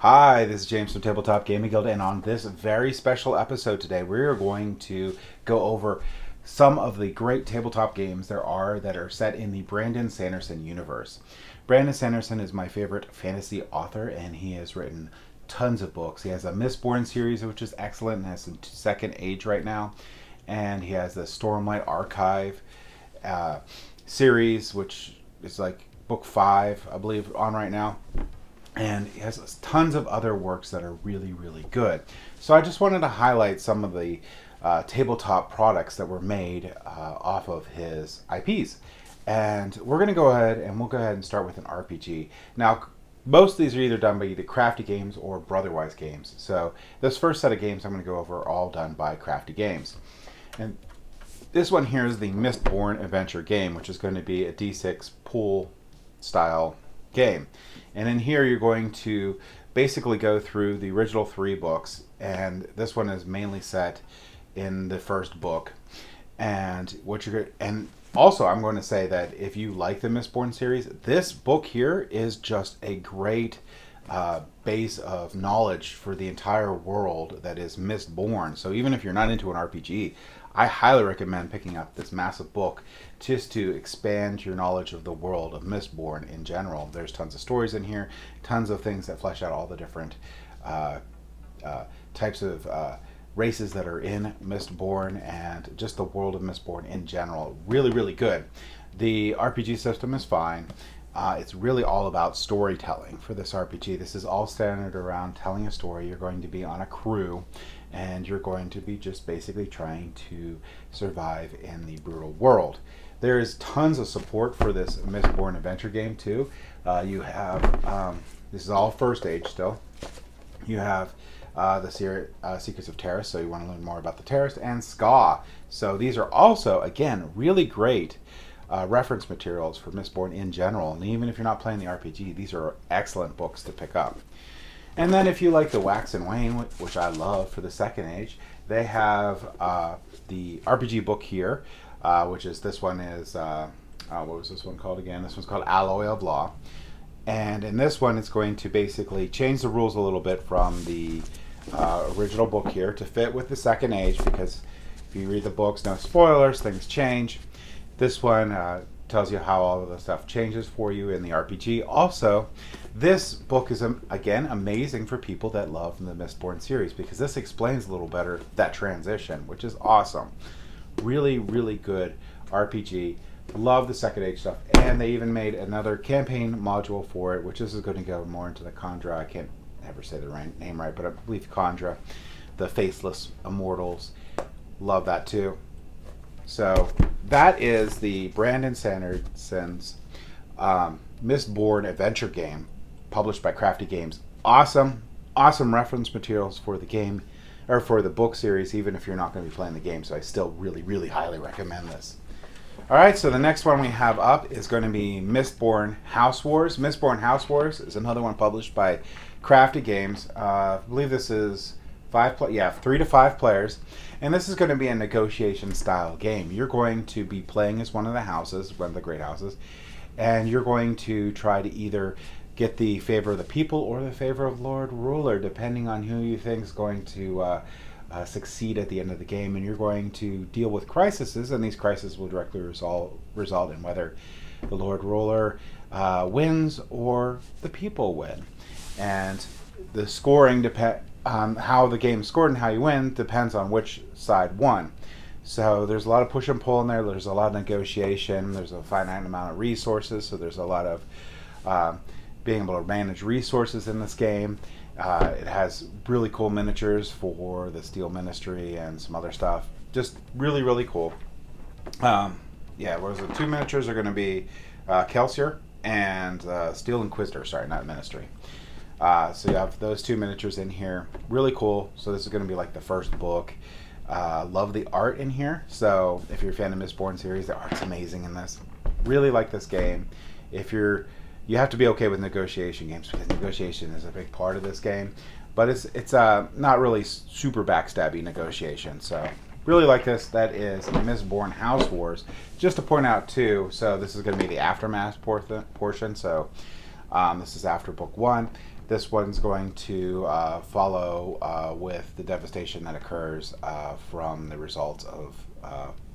Hi, this is James from Tabletop Gaming Guild, and on this very special episode today, we are going to go over some of the great tabletop games there are that are set in the Brandon Sanderson universe. Brandon Sanderson is my favorite fantasy author, and he has written tons of books. He has a Mistborn series, which is excellent, and has a second age right now, and he has the Stormlight Archive series, which is like book 5, I believe, on right now. And he has tons of other works that are really, really good. So I just wanted to highlight some of the tabletop products that were made off of his IPs. And we're going to go ahead and start with an RPG. Now, most of these are either done by either Crafty Games or Brotherwise Games. So this first set of games I'm going to go over are all done by Crafty Games. And this one here is the Mistborn adventure game, which is going to be a D6 pool style game. And in here you're going to basically go through the original 3 books, and this one is mainly set in the first book. And also I'm going to say that if you like the Mistborn series, this book here is just a great base of knowledge for the entire world that is Mistborn. So even if you're not into an RPG, I highly recommend picking up this massive book just to expand your knowledge of the world of Mistborn in general. There's tons of stories in here, tons of things that flesh out all the different types of races that are in Mistborn and just the world of Mistborn in general. Really, really good. The RPG system is fine. It's really all about storytelling for this RPG. This is all centered around telling a story. You're going to be on a crew, and you're going to be just basically trying to survive in the brutal world. There is tons of support for this Mistborn adventure game too. You have, this is all first age still. You have the Secrets of Terrace, so you want to learn more about the Terrace, and Ska. So these are also, again, really great reference materials for Mistborn in general. And even if you're not playing the RPG, these are excellent books to pick up. And then if you like the Wax and Wane, which I love for the second age, they have the RPG book here, which is, this one is, what was this one called again? This one's called Alloy of Law. And in this one, it's going to basically change the rules a little bit from the original book here to fit with the second age, because if you read the books, no spoilers, things change. This one tells you how all of the stuff changes for you in the RPG. Also, this book is, again, amazing for people that love the Mistborn series, because this explains a little better that transition, which is awesome. Really, really good RPG. Love the second age stuff. And they even made another campaign module for it, which this is going to go more into the Khandra. I can't ever say the name right, but I believe Khandra, the Faceless Immortals. Love that too. So that is the Brandon Sanderson's Mistborn adventure game, published by Crafty Games. Awesome reference materials for the game, or for the book series, even if you're not going to be playing the game. So I still really, really highly recommend this. All right, so the next one we have up is going to be Mistborn House Wars. Mistborn House Wars is another one published by Crafty Games. I believe this is 3 to 5 players. And this is going to be a negotiation style game. You're going to be playing as one of the houses, one of the great houses, and you're going to try to either get the favor of the people or the favor of Lord Ruler, depending on who you think is going to succeed at the end of the game. And you're going to deal with crises, and these crises will directly result in whether the Lord Ruler wins or the people win. And the scoring how the game's scored and how you win depends on which side won. So there's a lot of push and pull in there. There's a lot of negotiation. There's a finite amount of resources. So there's a lot of being able to manage resources in this game. It has really cool miniatures for the Steel Ministry and some other stuff. Just really, really cool. What was it? 2 miniatures are going to be Kelsier and Steel Inquisitor. Sorry, not Ministry. So you have those 2 miniatures in here. Really cool. So this is going to be like the first book. Love the art in here. So if you're a fan of Mistborn series, the art's amazing in this. Really like this game. You have to be okay with negotiation games, because negotiation is a big part of this game. But it's not really super backstabby negotiation. So really like this. That is Mistborn House Wars. Just to point out too, so this is going to be the Aftermath portion. So This is after book 1. This one's going to follow with the devastation that occurs from the results of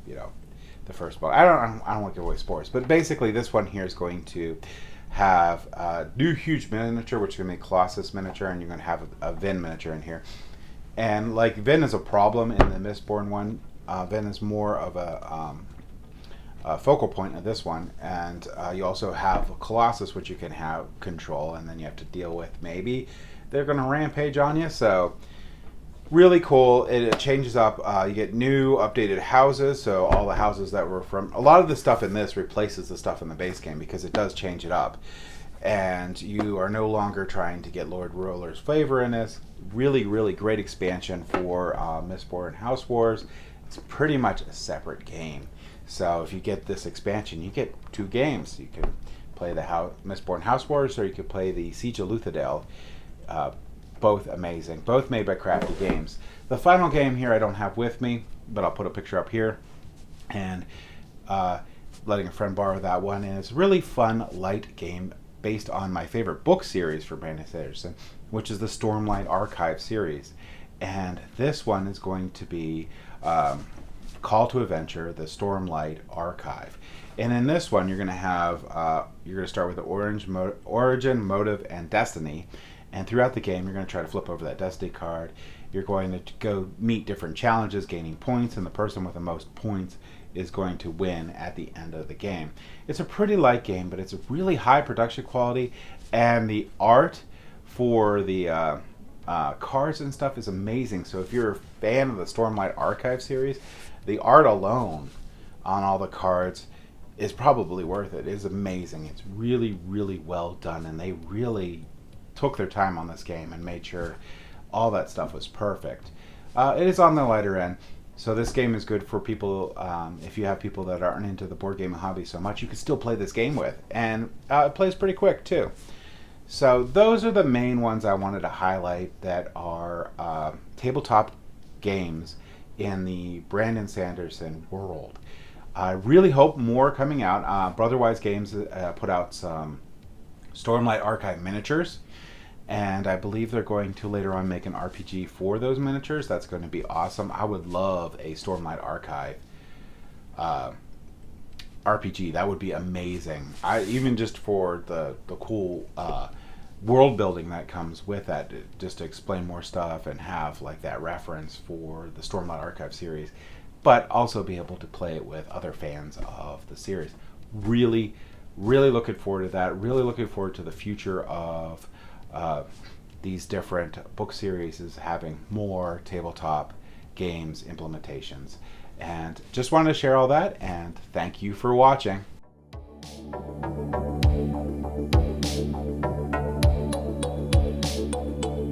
the first book. I don't want to give away spoilers, but basically this one here is going to have a new huge miniature, which is going to be a Colossus miniature, and you're going to have a Vin miniature in here. And like Vin is a problem in the Mistborn one, Vin is more of a focal point of this one, and you also have Colossus, which you can have control, and then you have to deal with maybe they're going to rampage on you. So really cool. It changes up. You get new updated houses, so all the houses that were from a lot of the stuff in this replaces the stuff in the base game because it does change it up. And you are no longer trying to get Lord Roller's flavor in this. Really, really great expansion for Mistborn House Wars. It's pretty much a separate game. So if you get this expansion, you get 2 games. You can play the Mistborn House Wars, or you could play the Siege of Luthadel. Both amazing. Both made by Crafty Games. The final game here I don't have with me, but I'll put a picture up here. And letting a friend borrow that one. And it's a really fun, light game based on my favorite book series for Brandon Sanderson, which is the Stormlight Archive series. And this one is going to be Call to Adventure, the Stormlight Archive. And in this one, you're going to have, you're going to start with the Origin, Motive, and Destiny. And throughout the game, you're going to try to flip over that Destiny card. You're going to go meet different challenges, gaining points, and the person with the most points is going to win at the end of the game. It's a pretty light game, but it's a really high production quality, and the art for the cards and stuff is amazing. So if you're a fan of the Stormlight Archive series, the art alone on all the cards is probably worth it. It is amazing. It's really, really well done, and they really took their time on this game and made sure all that stuff was perfect. It is on the lighter end, so this game is good for people, if you have people that aren't into the board gaming hobby so much, you can still play this game with, and it plays pretty quick too. So those are the main ones I wanted to highlight that are tabletop games in the Brandon Sanderson world. I really hope more coming out. Brotherwise Games put out some Stormlight Archive miniatures, and I believe they're going to later on make an RPG for those miniatures. That's going to be awesome. I would love a Stormlight Archive RPG. That would be amazing. Even just for the cool world building that comes with that, just to explain more stuff and have like that reference for the Stormlight Archive series, but also be able to play it with other fans of the series. Really, really looking forward to that. Really looking forward to the future of these different book series is having more tabletop games implementations. And just wanted to share all that, and thank you for watching.